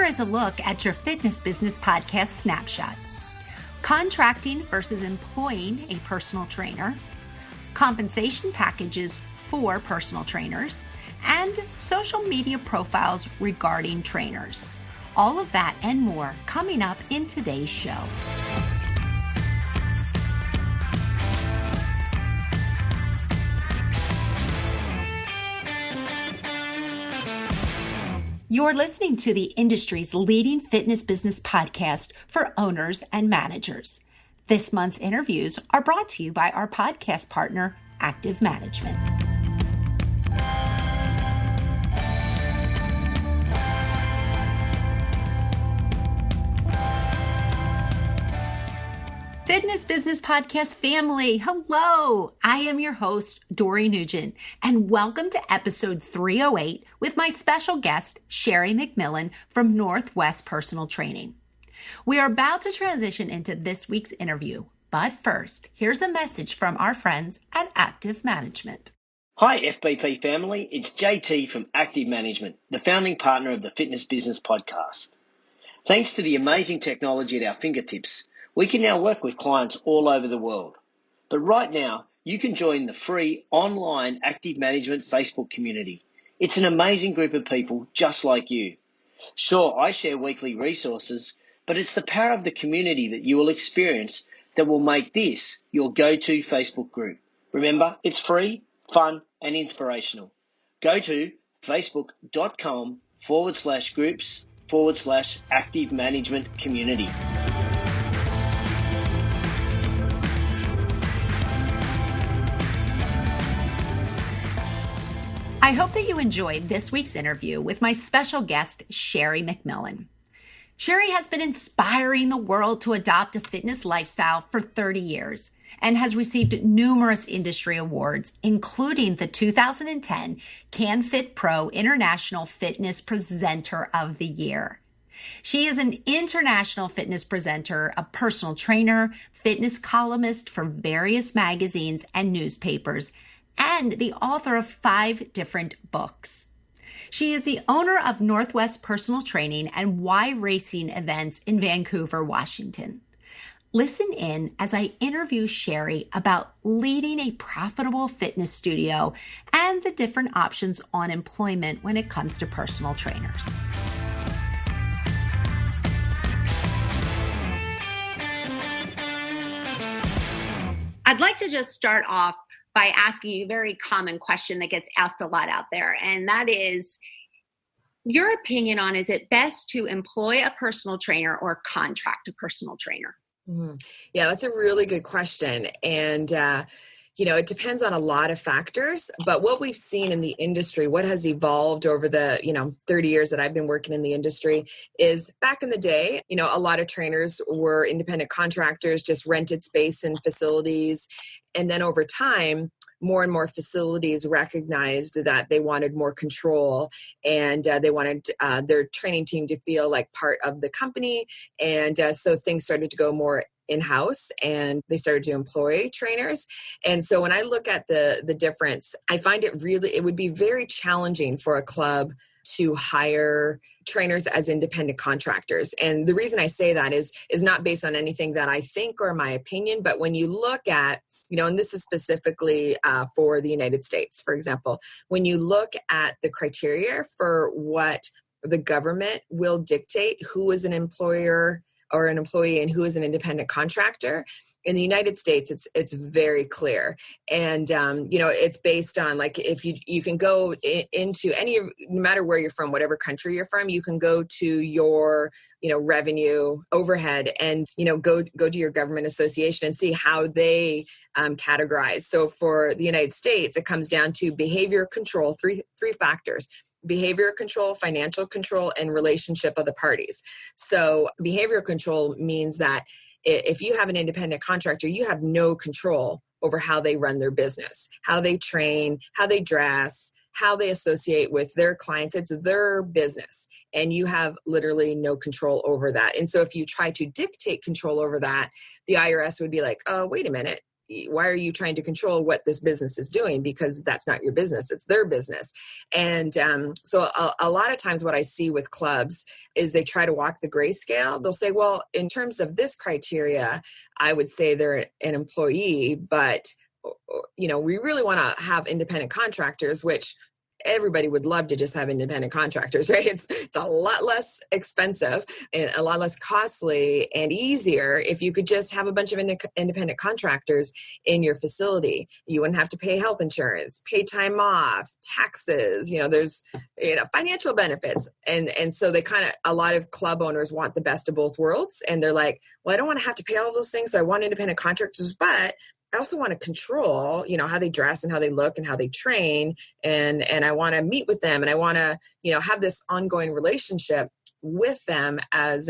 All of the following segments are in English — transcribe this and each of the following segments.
Here is a look at your Fitness Business Podcast snapshot. Contracting versus employing a personal trainer, compensation packages for personal trainers, and social media profiles regarding trainers. All of that and more coming up in today's show. You're listening to the industry's leading fitness business podcast for owners and managers. This month's interviews are brought to you by our podcast partner, Active Management. Fitness Business Podcast family, hello! I am your host, Dory Nugent, and welcome to episode 308 with my special guest, Sherri McMillan from Northwest Personal Training. We are about to transition into this week's interview, but first, here's a message from our friends at Active Management. Hi FBP family, it's JT from Active Management, the founding partner of the Fitness Business Podcast. Thanks to the amazing technology at our fingertips, we can now work with clients all over the world. But right now, you can join the free online Active Management Facebook community. It's an amazing group of people just like you. Sure, I share weekly resources, but it's the power of the community that you will experience that will make this your go-to Facebook group. Remember, it's free, fun, and inspirational. Go to facebook.com/groups/Active Management Community. I hope that you enjoyed this week's interview with my special guest, Sherri McMillan. Sherri has been inspiring the world to adopt a fitness lifestyle for 30 years and has received numerous industry awards, including the 2010 CanFitPro International Fitness Presenter of the Year. She is an international fitness presenter, a personal trainer, fitness columnist for various magazines and newspapers, and the author of 5 different books. She is the owner of Northwest Personal Training and Y Racing events in Vancouver, Washington. Listen in as I interview Sherri about leading a profitable fitness studio and the different options on employment when it comes to personal trainers. I'd like to just start off by asking you a very common question that gets asked a lot out there, and that is your opinion on, is it best to employ a personal trainer or contract a personal trainer? Mm-hmm. Yeah, that's a really good question. And, it depends on a lot of factors, but what we've seen in the industry, what has evolved over the, 30 years that I've been working in the industry is back in the day, a lot of trainers were independent contractors, just rented space and facilities. And then over time, more and more facilities recognized that they wanted more control and they wanted their training team to feel like part of the company. And so things started to go more in-house and they started to employ trainers. And so when I look at the difference, I find it would be very challenging for a club to hire trainers as independent contractors. And the reason I say that is not based on anything that I think or my opinion, but when you look at and this is specifically for the United States, for example, when you look at the criteria for what the government will dictate who is an employer or an employee and who is an independent contractor, in the United States, it's very clear. And, it's based on, like, if you can go into no matter where you're from, whatever country you're from, you can go to your, revenue overhead and, go to your government association and see how they categorize. So for the United States, it comes down to behavior control, three factors: behavior control, financial control, and relationship of the parties. So behavior control means that if you have an independent contractor, you have no control over how they run their business, how they train, how they dress, how they associate with their clients. It's their business, and you have literally no control over that. And so if you try to dictate control over that, the IRS would be like, oh, wait a minute. why are you trying to control what this business is doing? Because that's not your business, it's their business. And so a lot of times what I see with clubs is they try to walk the grayscale. They'll say, well, in terms of this criteria, I would say they're an employee, but we really want to have independent contractors, which everybody would love to just have independent contractors, right? It's a lot less expensive and a lot less costly and easier if you could just have a bunch of independent contractors in your facility. You wouldn't have to pay health insurance, pay time off, taxes, there's, financial benefits. And so a lot of club owners want the best of both worlds. And they're like, well, I don't want to have to pay all those things. So I want independent contractors, but I also want to control, how they dress and how they look and how they train. And I want to meet with them and I want to, have this ongoing relationship with them as,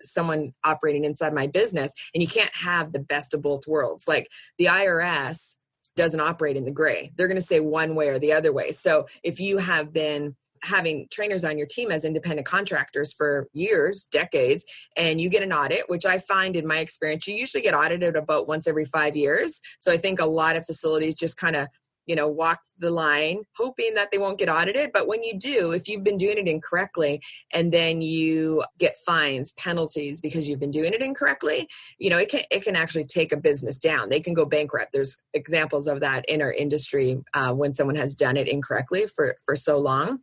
someone operating inside my business. And you can't have the best of both worlds. Like the IRS doesn't operate in the gray. They're going to say one way or the other way. So if you have been having trainers on your team as independent contractors for years, decades, and you get an audit, which I find in my experience, you usually get audited about once every 5 years. So I think a lot of facilities just kind of, walk the line, hoping that they won't get audited. But when you do, if you've been doing it incorrectly, and then you get fines, penalties because you've been doing it incorrectly, it can actually take a business down. They can go bankrupt. There's examples of that in our industry when someone has done it incorrectly for so long.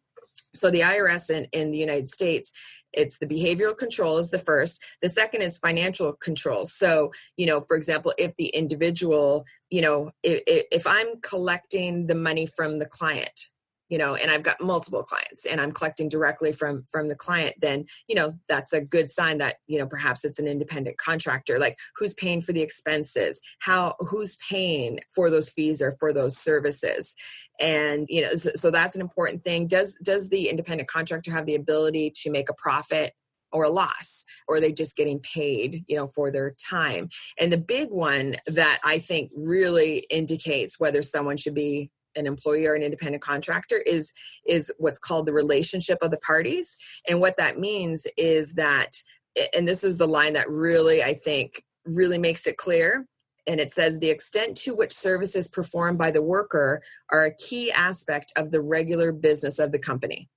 So the IRS in the United States, it's the behavioral control is the first. The second is financial control. So, for example, if the individual, if I'm collecting the money from the client, and I've got multiple clients and I'm collecting directly from the client, then, that's a good sign that, perhaps it's an independent contractor. Like who's paying for the expenses, who's paying for those fees or for those services. And, so that's an important thing. Does the independent contractor have the ability to make a profit or a loss, or are they just getting paid, for their time? And the big one that I think really indicates whether someone should be an employee or an independent contractor is what's called the relationship of the parties. And what that means is that, and this is the line that really, I think, really makes it clear. And it says the extent to which services performed by the worker are a key aspect of the regular business of the company.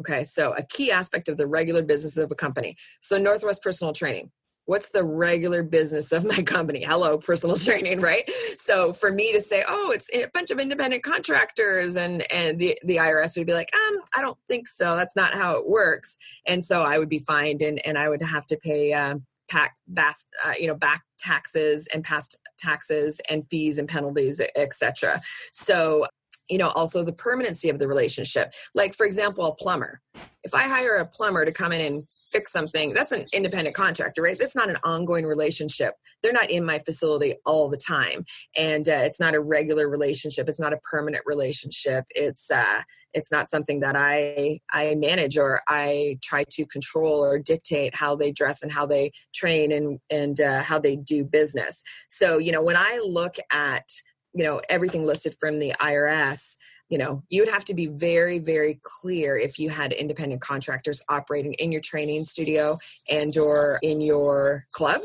Okay, so a key aspect of the regular business of a company. So Northwest Personal Training. What's the regular business of my company? Hello, personal training, right? So for me to say, oh, it's a bunch of independent contractors and the IRS would be like, I don't think so. That's not how it works. And so I would be fined and I would have to pay back taxes and past taxes and fees and penalties, etc. So, also the permanency of the relationship. Like, for example, a plumber. If I hire a plumber to come in and fix something, that's an independent contractor, right? That's not an ongoing relationship. They're not in my facility all the time. And it's not a regular relationship. It's not a permanent relationship. It's not something that I manage or I try to control or dictate how they dress and how they train and how they do business. So, when I look at everything listed from the IRS, you would have to be very, very clear if you had independent contractors operating in your training studio and or in your club,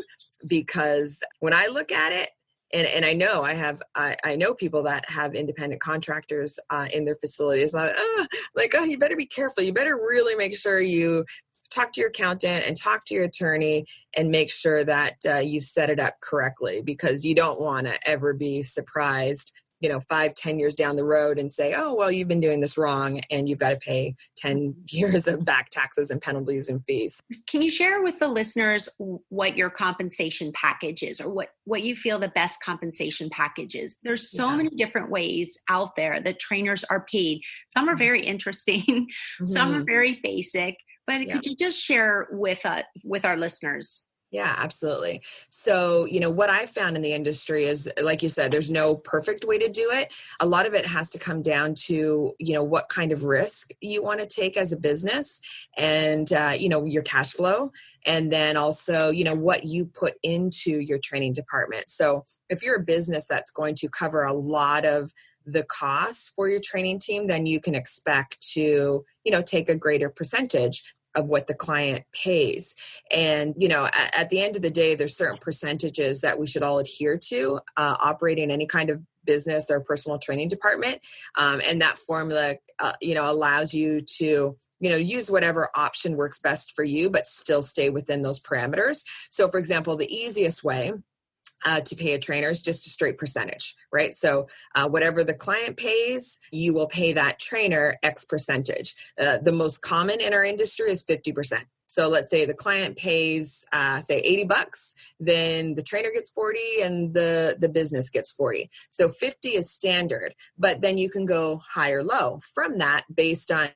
because when I look at it, and I know I know people that have independent contractors in their facilities, you better be careful. You better really make sure you talk to your accountant and talk to your attorney and make sure that you set it up correctly, because you don't want to ever be surprised, 5-10 years down the road and say, oh, well, you've been doing this wrong and you've got to pay 10 years of back taxes and penalties and fees. Can you share with the listeners what your compensation package is, or what you feel the best compensation package is? There's so many different ways out there that trainers are paid. Some are very interesting, some are very basic. But could you just share with our listeners? Yeah, absolutely. So, what I found in the industry is, like you said, there's no perfect way to do it. A lot of it has to come down to, what kind of risk you want to take as a business and, your cash flow. And then also, what you put into your training department. So if you're a business that's going to cover a lot of the costs for your training team, then you can expect to, take a greater percentage. of what the client pays. And, at the end of the day, there's certain percentages that we should all adhere to operating any kind of business or personal training department. And that formula, allows you to use whatever option works best for you, but still stay within those parameters. So, for example, the easiest way to pay a trainer is just a straight percentage, right? So whatever the client pays, you will pay that trainer X percentage. The most common in our industry is 50%. So let's say the client pays, say $80, then the trainer gets 40 and the business gets 40. So 50 is standard, but then you can go high or low from that based on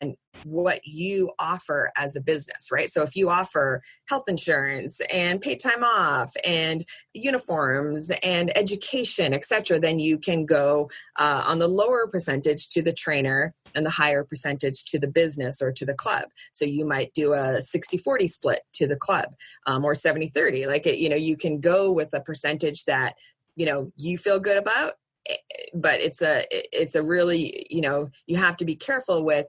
what you offer as a business, right? So if you offer health insurance and paid time off and uniforms and education, et cetera, then you can go on the lower percentage to the trainer and the higher percentage to the business or to the club. So you might do a 60-40 split to the club or 70-30. Like, you can go with a percentage that, you feel good about, but it's a really, you have to be careful with,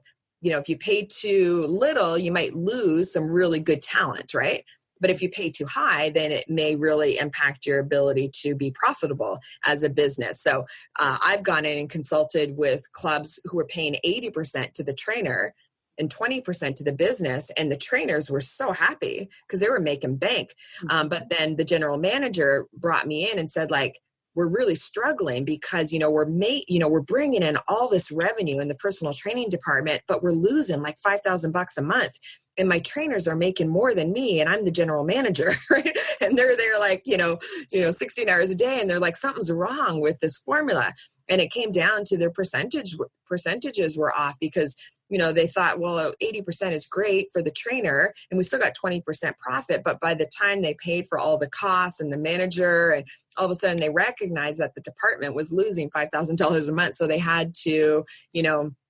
if you pay too little, you might lose some really good talent, right? But if you pay too high, then it may really impact your ability to be profitable as a business. So I've gone in and consulted with clubs who were paying 80% to the trainer and 20% to the business. And the trainers were so happy because they were making bank. But then the general manager brought me in and said, like, we're really struggling because, we're bringing in all this revenue in the personal training department, but we're losing like $5,000 a month. And my trainers are making more than me, and I'm the general manager, right? And they're there like, 16 hours a day, and they're like, something's wrong with this formula. And it came down to their percentages were off because, they thought, well, 80% is great for the trainer and we still got 20% profit. But by the time they paid for all the costs and the manager, and all of a sudden they recognized that the department was losing $5,000 a month. So they had to,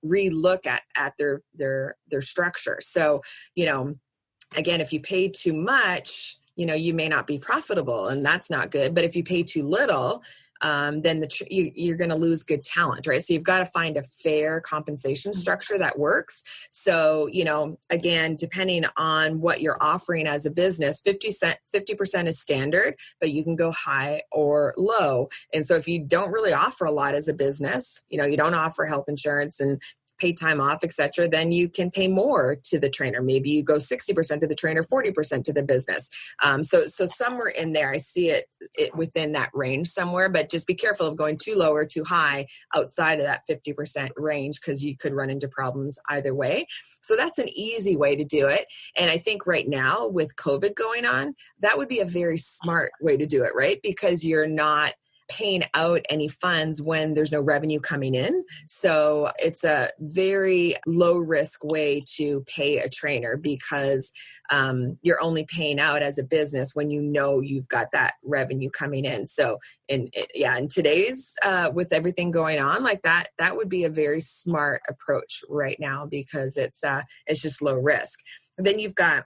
relook at their structure. So, again, if you pay too much, you may not be profitable, and that's not good. But if you pay too little, then you're going to lose good talent, right? So you've got to find a fair compensation structure that works. So, again, depending on what you're offering as a business, 50% is standard, but you can go high or low. And so if you don't really offer a lot as a business, you don't offer health insurance and paid time off, et cetera, then you can pay more to the trainer. Maybe you go 60% to the trainer, 40% to the business. So somewhere in there, I see it within that range somewhere, but just be careful of going too low or too high outside of that 50% range, because you could run into problems either way. So that's an easy way to do it. And I think right now with COVID going on, that would be a very smart way to do it, right? Because you're not paying out any funds when there's no revenue coming in. So it's a very low risk way to pay a trainer, because you're only paying out as a business when you've got that revenue coming in. So in today's with everything going on like that, that would be a very smart approach right now, because it's just low risk. Then you've got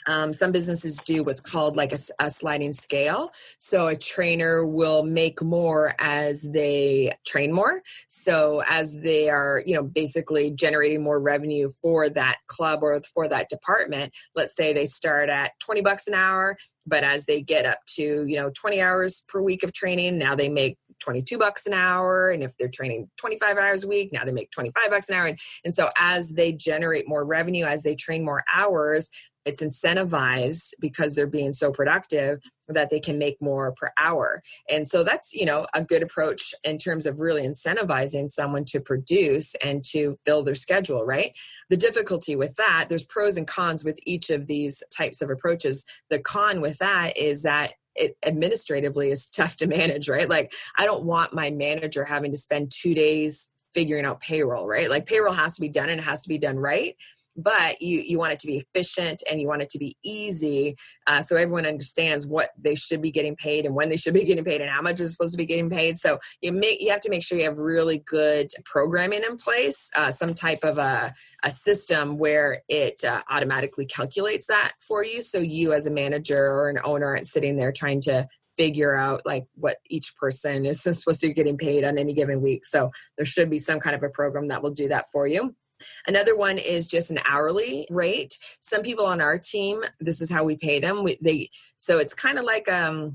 some businesses do what's called like a sliding scale. So a trainer will make more as they train more. So as they are, basically generating more revenue for that club or for that department, let's say they start at $20 an hour, but as they get up to, 20 hours per week of training, now they make $22 an hour. And if they're training 25 hours a week, now they make $25 an hour. And so as they generate more revenue, as they train more hours, it's incentivized, because they're being so productive, that they can make more per hour. And so that's, a good approach in terms of really incentivizing someone to produce and to fill their schedule, right? The difficulty with that, there's pros and cons with each of these types of approaches. The con with that is that it administratively is tough to manage, right? Like, I don't want my manager having to spend 2 days figuring out payroll, right? Like, payroll has to be done, and it has to be done right. But you want it to be efficient, and you want it to be easy, so everyone understands what they should be getting paid and when they should be getting paid and how much is supposed to be getting paid. So you have to make sure you have really good programming in place, some type of a system where it automatically calculates that for you. So you as a manager or an owner aren't sitting there trying to figure out like what each person is supposed to be getting paid on any given week. So there should be some kind of a program that will do that for you. Another one is just an hourly rate. Some people on our team, this is how we pay them. So it's kind of like, a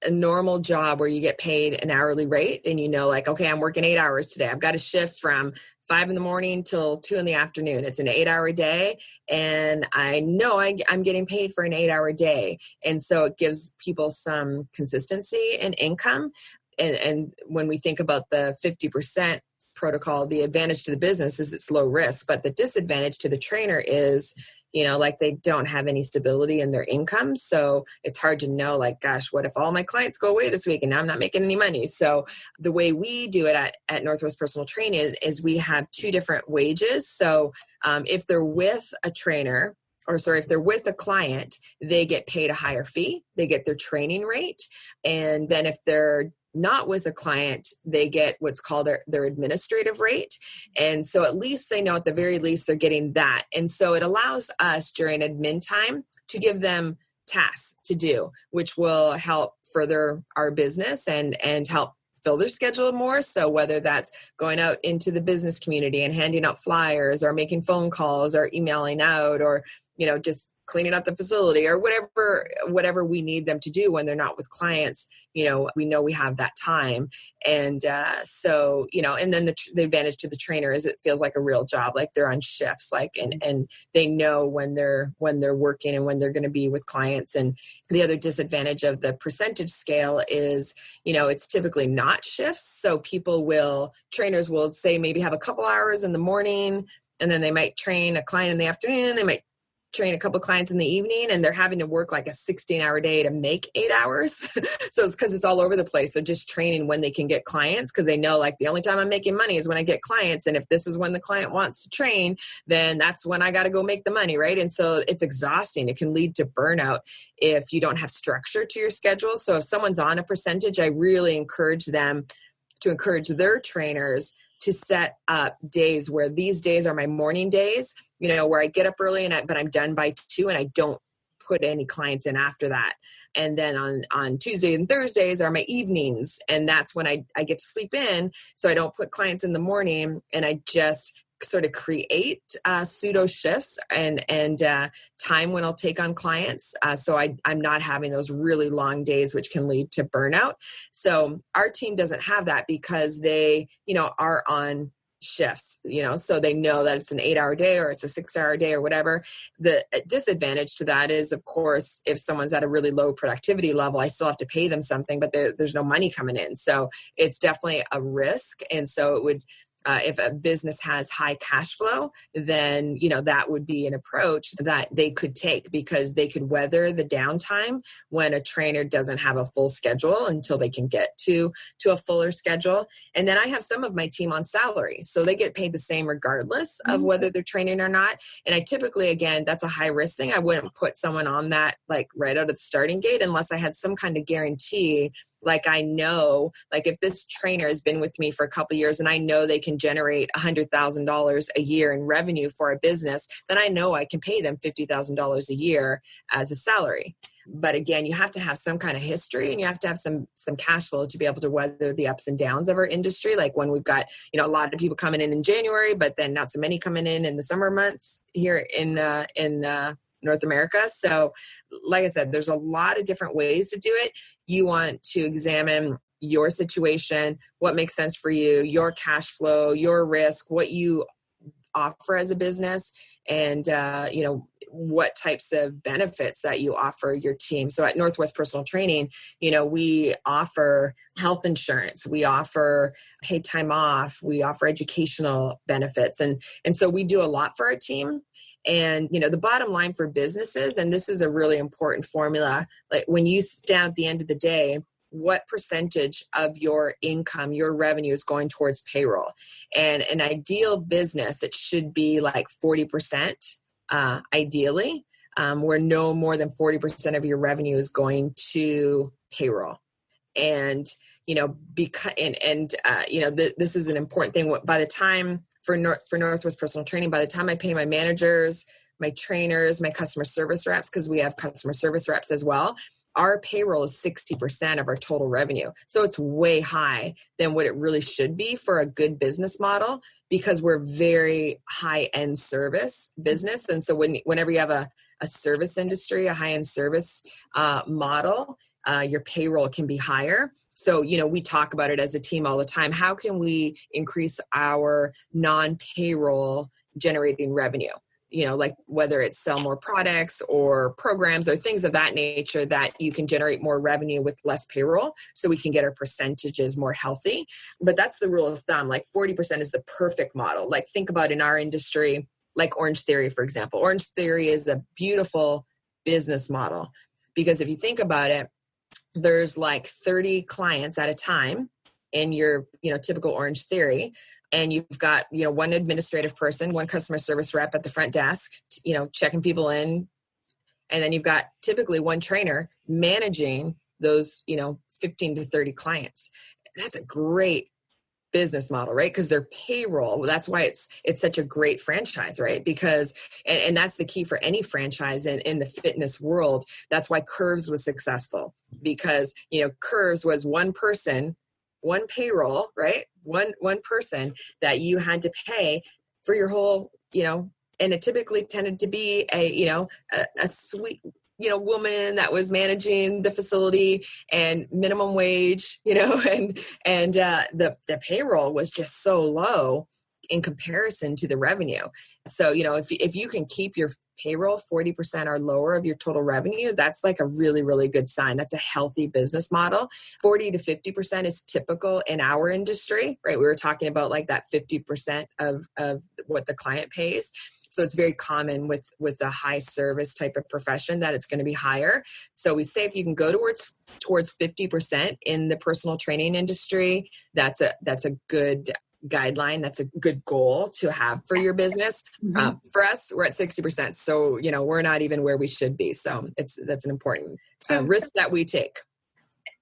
normal job where you get paid an hourly rate and like, okay, I'm working 8 hours today. I've got a shift from 5 a.m. till 2 p.m. It's an 8-hour day. And I know I'm getting paid for an 8-hour day. And so it gives people some consistency in income. And when we think about the 50% protocol, the advantage to the business is it's low risk, but the disadvantage to the trainer is, like they don't have any stability in their income. So it's hard to know, like, gosh, what if all my clients go away this week and now I'm not making any money? So the way we do it at Northwest Personal Training is we have 2 different wages. So if they're with a trainer, if they're with a client, they get paid a higher fee. They get their training rate. And then if they're not with a client, they get what's called their administrative rate. And so at least they know, at the very least, they're getting that. And so it allows us during admin time to give them tasks to do, which will help further our business and help fill their schedule more. So whether that's going out into the business community and handing out flyers or making phone calls or emailing out or, just cleaning up the facility or whatever we need them to do when they're not with clients, we know we have that time. And and then the advantage to the trainer is it feels like a real job, like they're on shifts, and they know when they're working and when they're going to be with clients. And the other disadvantage of the percentage scale is, it's typically not shifts. So trainers will say maybe have a couple hours in the morning, and then they might train a client in the afternoon. They might train a couple clients in the evening, and they're having to work like a 16-hour day to make 8 hours. So it's because it's all over the place. They're just training when they can get clients, because they know, like, the only time I'm making money is when I get clients. And if this is when the client wants to train, then that's when I got to go make the money, right? And so it's exhausting. It can lead to burnout if you don't have structure to your schedule. So if someone's on a percentage, I really encourage them to encourage their trainers to set up days where these days are my morning days, where I get up early but I'm done by 2 and I don't put any clients in after that. And then on Tuesdays and Thursdays are my evenings. And that's when I get to sleep in. So I don't put clients in the morning, and I just sort of create pseudo shifts and time when I'll take on clients. So I'm not having those really long days, which can lead to burnout. So our team doesn't have that because they, are on shifts, so they know that it's an 8-hour day or it's a 6-hour day or whatever. The disadvantage to that is, of course, if someone's at a really low productivity level, I still have to pay them something, but there's no money coming in. So it's definitely a risk. And so it would, if a business has high cash flow, then, that would be an approach that they could take, because they could weather the downtime when a trainer doesn't have a full schedule until they can get to a fuller schedule. And then I have some of my team on salary, so they get paid the same regardless of whether they're training or not. And I typically, again, that's a high risk thing. I wouldn't put someone on that like right out of the starting gate unless I had some kind of guarantee. Like, I know, like, if this trainer has been with me for a couple of years and I know they can generate $100,000 a year in revenue for a business, then I know I can pay them $50,000 a year as a salary. But again, you have to have some kind of history, and you have to have some cash flow to be able to weather the ups and downs of our industry. Like when we've got, a lot of people coming in January, but then not so many coming in the summer months here in North America. So like I said, there's a lot of different ways to do it. You want to examine your situation, what makes sense for you, your cash flow, your risk, what you offer as a business, and, what types of benefits that you offer your team. So at Northwest Personal Training, we offer health insurance, we offer paid time off, we offer educational benefits. And so we do a lot for our team. And, the bottom line for businesses, and this is a really important formula, like when you sit down at the end of the day, what percentage of your income, your revenue is going towards payroll? And an ideal business, it should be like 40%, ideally, where no more than 40% of your revenue is going to payroll. And, this is an important thing. By the time for Northwest Personal Training, by the time I pay my managers, my trainers, my customer service reps, because we have customer service reps as well, our payroll is 60% of our total revenue. So it's way high than what it really should be for a good business model, because we're very high-end service business. And so whenever you have a service industry, a high-end service model, your payroll can be higher. So, we talk about it as a team all the time. How can we increase our non-payroll generating revenue? Like whether it's sell more products or programs or things of that nature that you can generate more revenue with less payroll, so we can get our percentages more healthy. But that's the rule of thumb. Like 40% is the perfect model. Like think about in our industry, like Orange Theory, for example. Orange Theory is a beautiful business model because if you think about it, there's like 30 clients at a time in your, typical Orange Theory. And you've got, one administrative person, one customer service rep at the front desk, checking people in. And then you've got typically one trainer managing those, 15 to 30 clients. That's a great business model, right? Because their payroll, that's why it's such a great franchise, right? Because, and that's the key for any franchise in the fitness world. That's why Curves was successful, because, Curves was one person, one payroll, right? One person that you had to pay for your whole, and it typically tended to be a sweet, woman that was managing the facility and minimum wage, and the payroll was just so low in comparison to the revenue. So, if you can keep your payroll 40% or lower of your total revenue, that's like a really, really good sign. That's a healthy business model. 40 to 50% is typical in our industry, right? We were talking about like that 50% of what the client pays. So it's very common with a high service type of profession that it's going to be higher. So we say if you can go towards 50% in the personal training industry, that's a good guideline. That's a good goal to have for your business. Mm-hmm. For us, we're at 60%. So, we're not even where we should be. So that's an important risk that we take.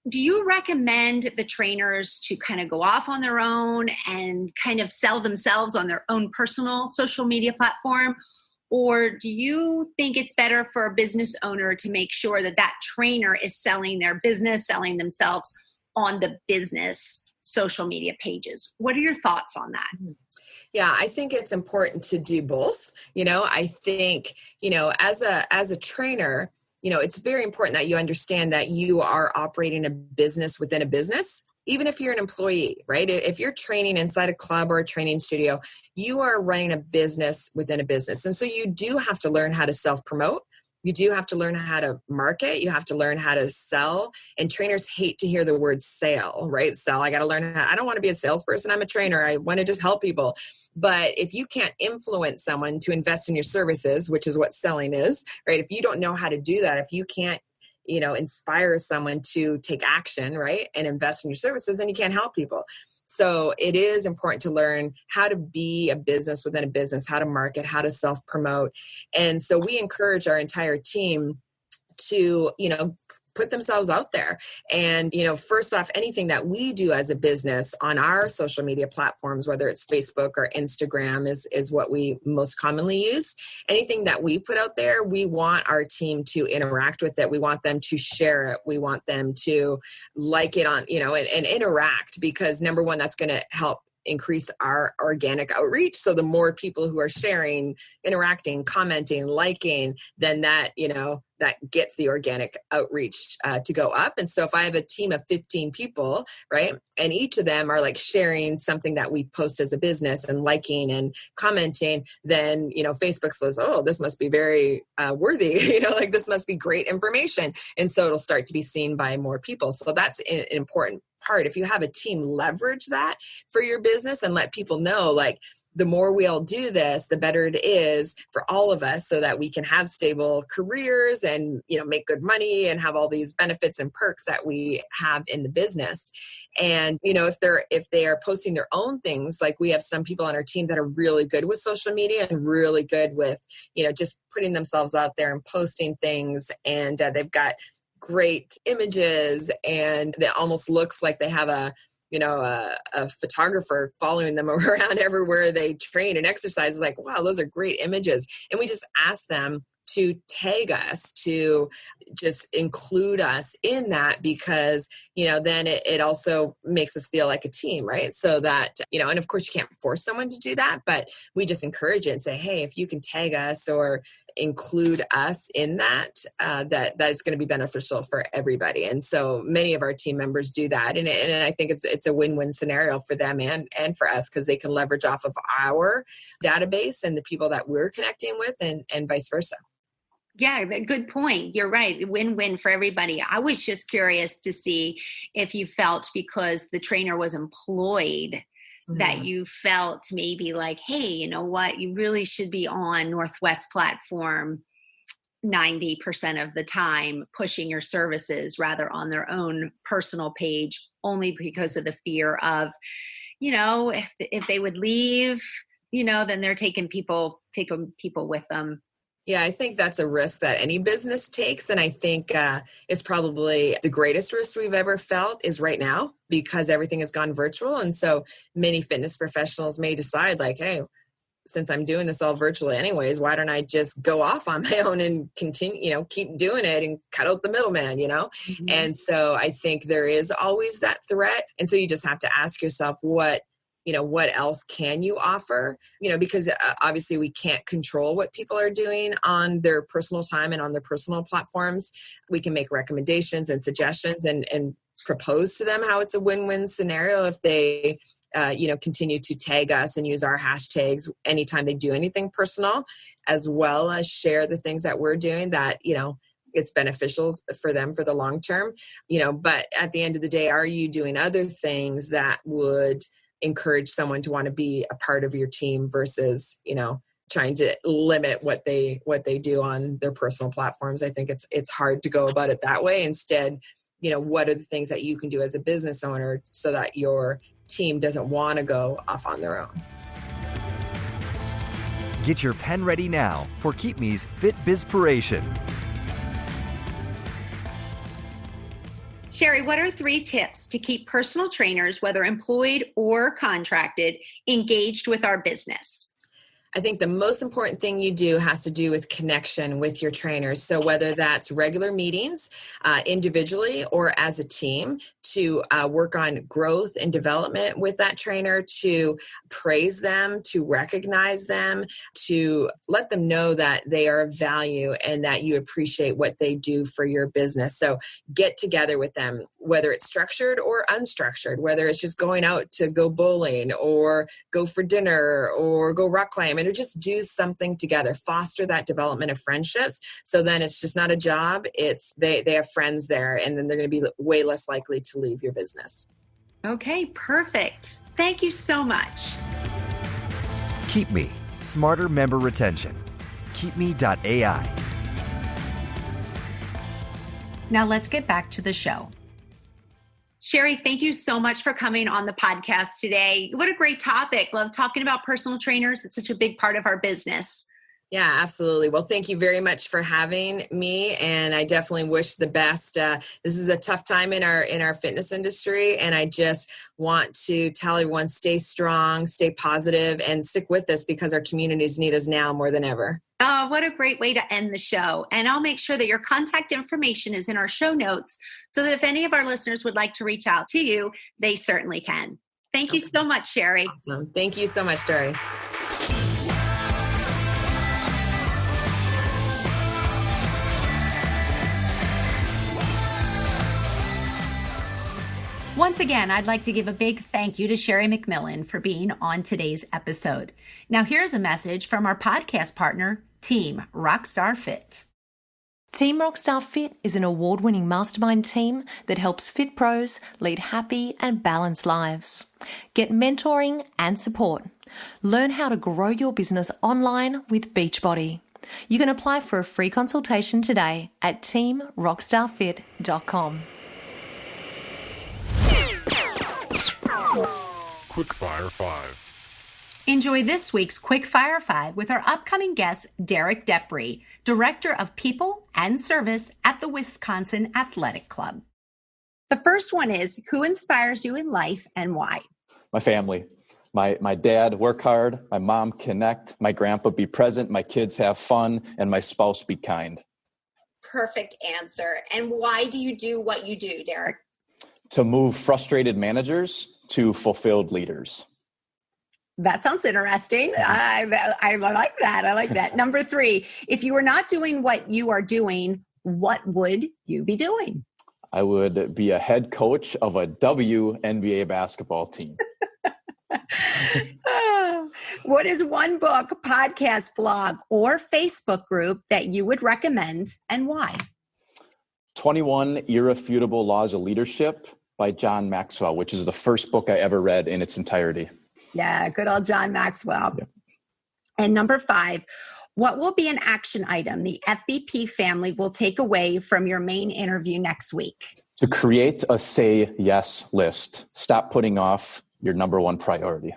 Do you recommend the trainers to kind of go off on their own and kind of sell themselves on their own personal social media platform? Or do you think it's better for a business owner to make sure that trainer is selling their business, selling themselves on the business social media pages? What are your thoughts on that? Yeah, I think it's important to do both. I think, as a trainer, it's very important that you understand that you are operating a business within a business, even if you're an employee, right? If you're training inside a club or a training studio, you are running a business within a business. And so you do have to learn how to self-promote. You do have to learn how to market. You have to learn how to sell. And trainers hate to hear the word sale, right? Sell. I got to learn how. I don't want to be a salesperson. I'm a trainer. I want to just help people. But if you can't influence someone to invest in your services, which is what selling is, right? If you don't know how to do that, if you can't, inspire someone to take action, right? And invest in your services, then you can't help people. So it is important to learn how to be a business within a business, how to market, how to self-promote. And so we encourage our entire team to, put themselves out there. And, first off, anything that we do as a business on our social media platforms, whether it's Facebook or Instagram is what we most commonly use. Anything that we put out there, we want our team to interact with it. We want them to share it. We want them to like it on, and interact, because number one, that's going to help increase our organic outreach. So the more people who are sharing, interacting, commenting, liking, then that, that gets the organic outreach to go up. And so if I have a team of 15 people, right, and each of them are like sharing something that we post as a business and liking and commenting, then, Facebook says, oh, this must be very worthy, like this must be great information. And so it'll start to be seen by more people. So that's an important part. If you have a team, leverage that for your business and let people know, like, the more we all do this, the better it is for all of us, so that we can have stable careers and, make good money and have all these benefits and perks that we have in the business. And, if they are posting their own things, like we have some people on our team that are really good with social media and really good with, just putting themselves out there and posting things. And they've got great images, and it almost looks like they have a photographer following them around everywhere they train and exercise. Is like, wow, those are great images. And we just ask them to tag us, to just include us in that, because, then it also makes us feel like a team, right? So that, and of course you can't force someone to do that, but we just encourage it and say, hey, if you can tag us or include us in that, that is going to be beneficial for everybody. And so many of our team members do that. And I think it's a win-win scenario for them and for us, because they can leverage off of our database and the people that we're connecting with, and vice versa. Yeah, good point. You're right. Win-win for everybody. I was just curious to see if you felt, because the trainer was employed, that you felt maybe like, hey, you know what, you really should be on Northwest platform 90% of the time, pushing your services rather on their own personal page, only because of the fear of, if they would leave, then they're taking people with them. Yeah, I think that's a risk that any business takes. And I think it's probably the greatest risk we've ever felt is right now, because everything has gone virtual. And so many fitness professionals may decide like, hey, since I'm doing this all virtually anyways, why don't I just go off on my own and continue, keep doing it and cut out the middleman, Mm-hmm. And so I think there is always that threat. And so you just have to ask yourself, what else can you offer? Because obviously we can't control what people are doing on their personal time and on their personal platforms. We can make recommendations and suggestions and propose to them how it's a win-win scenario if they, continue to tag us and use our hashtags anytime they do anything personal, as well as share the things that we're doing that, it's beneficial for them for the long term, but at the end of the day, are you doing other things that would encourage someone to want to be a part of your team versus, trying to limit what they do on their personal platforms? I think it's hard to go about it that way. Instead, what are the things that you can do as a business owner so that your team doesn't want to go off on their own? Get your pen ready now for Keep Me's Fit Bizpiration. Sherri, what are 3 tips to keep personal trainers, whether employed or contracted, engaged with our business? I think the most important thing you do has to do with connection with your trainers. So whether that's regular meetings individually or as a team, to work on growth and development with that trainer, to praise them, to recognize them, to let them know that they are of value and that you appreciate what they do for your business. So get together with them, whether it's structured or unstructured, whether it's just going out to go bowling or go for dinner or go rock climbing, or just do something together. Foster that development of friendships. So then it's just not a job. It's they have friends there, and then they're going to be way less likely to leave your business. Okay, perfect. Thank you so much. Keep Me, smarter member retention. KeepMe.ai. Now let's get back to the show. Sherri, thank you so much for coming on the podcast today. What a great topic. Love talking about personal trainers. It's such a big part of our business. Yeah, absolutely. Well, thank you very much for having me. And I definitely wish the best. This is a tough time in our fitness industry. And I just want to tell everyone, stay strong, stay positive, and stick with us, because our communities need us now more than ever. Oh, what a great way to end the show. And I'll make sure that your contact information is in our show notes, so that if any of our listeners would like to reach out to you, they certainly can. Thank you so much, Sherri. Awesome. Thank you so much, Dory. Once again, I'd like to give a big thank you to Sherri McMillan for being on today's episode. Now, here's a message from our podcast partner, Team Rockstar Fit. Team Rockstar Fit is an award-winning mastermind team that helps fit pros lead happy and balanced lives. Get mentoring and support. Learn how to grow your business online with Beachbody. You can apply for a free consultation today at teamrockstarfit.com. Quickfire 5. Enjoy this week's Quickfire 5 with our upcoming guest, Derek Depre, Director of People and Service at the Wisconsin Athletic Club. The first one is, who inspires you in life and why? My family. My dad, work hard. My mom, connect. My grandpa, be present. My kids, have fun. And my spouse, be kind. Perfect answer. And why do you do what you do, Derek? To move frustrated managers to fulfilled leaders. That sounds interesting. I like that. I like that. Number 3, if you were not doing what you are doing, what would you be doing? I would be a head coach of a WNBA basketball team. What is one book, podcast, blog, or Facebook group that you would recommend and why? 21 Irrefutable Laws of Leadership by John Maxwell, which is the first book I ever read in its entirety. Yeah, good old John Maxwell. Yeah. And number 5, what will be an action item the FBP family will take away from your main interview next week? To create a say yes list. Stop putting off your number one priority.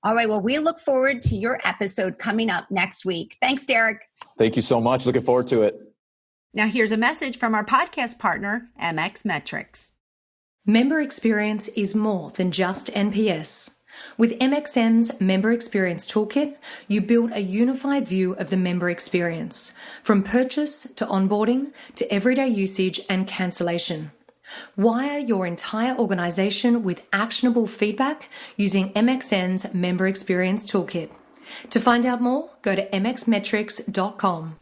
All right. Well, we look forward to your episode coming up next week. Thanks, Derek. Thank you so much. Looking forward to it. Now, here's a message from our podcast partner, MX Metrics. Member experience is more than just NPS. With MXM's Member Experience Toolkit, you build a unified view of the member experience, from purchase to onboarding to everyday usage and cancellation. Wire your entire organization with actionable feedback using MXN's Member Experience Toolkit. To find out more, go to mxmetrics.com.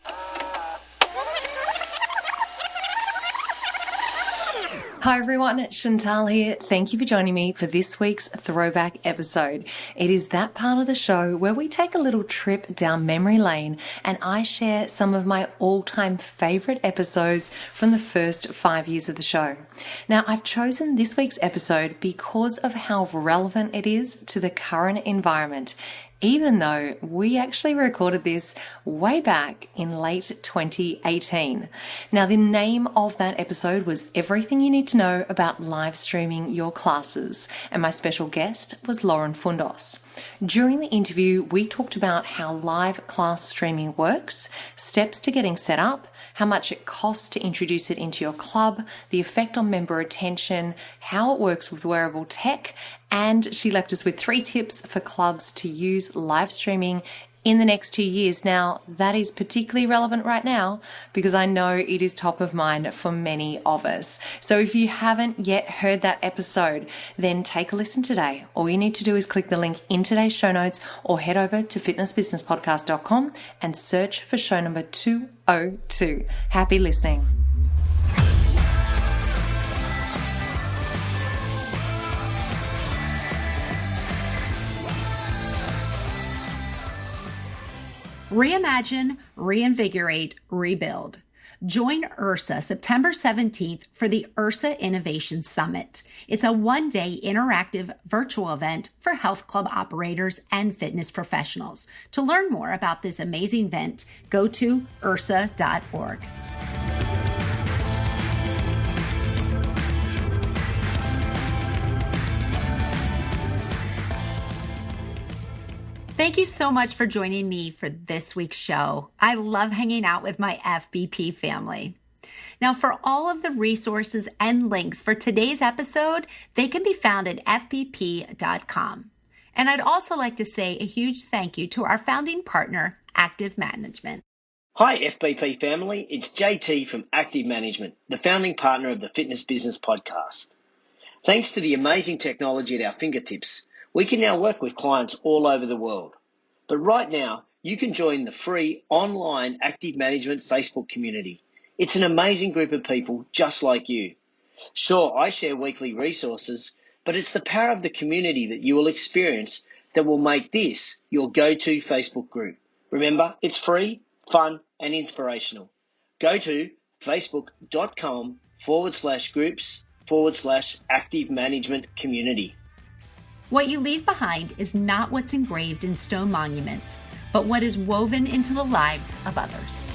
Hi everyone, Chantal here. Thank you for joining me for this week's throwback episode. It is that part of the show where we take a little trip down memory lane and I share some of my all-time favorite episodes from the first 5 years of the show. Now, I've chosen this week's episode because of how relevant it is to the current environment, even though we actually recorded this way back in late 2018. Now, the name of that episode was Everything You Need to Know About Live Streaming Your Classes, and my special guest was Lauren Fundos. During the interview, we talked about how live class streaming works, steps to getting set up, how much it costs to introduce it into your club, the effect on member retention, how it works with wearable tech, and she left us with 3 tips for clubs to use live streaming in the next 2 years. Now, that is particularly relevant right now because I know it is top of mind for many of us. So if you haven't yet heard that episode, then take a listen today. All you need to do is click the link in today's show notes or head over to fitnessbusinesspodcast.com and search for show number 202. Happy listening. Reimagine, reinvigorate, rebuild. Join URSA September 17th for the URSA Innovation Summit. It's a one-day interactive virtual event for health club operators and fitness professionals. To learn more about this amazing event, go to ursa.org. Thank you so much for joining me for this week's show. I love hanging out with my FBP family. Now, for all of the resources and links for today's episode, they can be found at fbp.com. And I'd also like to say a huge thank you to our founding partner, Active Management. Hi FBP family, it's JT from Active Management, the founding partner of the Fitness Business Podcast. Thanks to the amazing technology at our fingertips, we can now work with clients all over the world. But right now, you can join the free online Active Management Facebook community. It's an amazing group of people just like you. Sure, I share weekly resources, but it's the power of the community that you will experience that will make this your go-to Facebook group. Remember, it's free, fun, and inspirational. Go to facebook.com/groups/Active Management Community. What you leave behind is not what's engraved in stone monuments, but what is woven into the lives of others.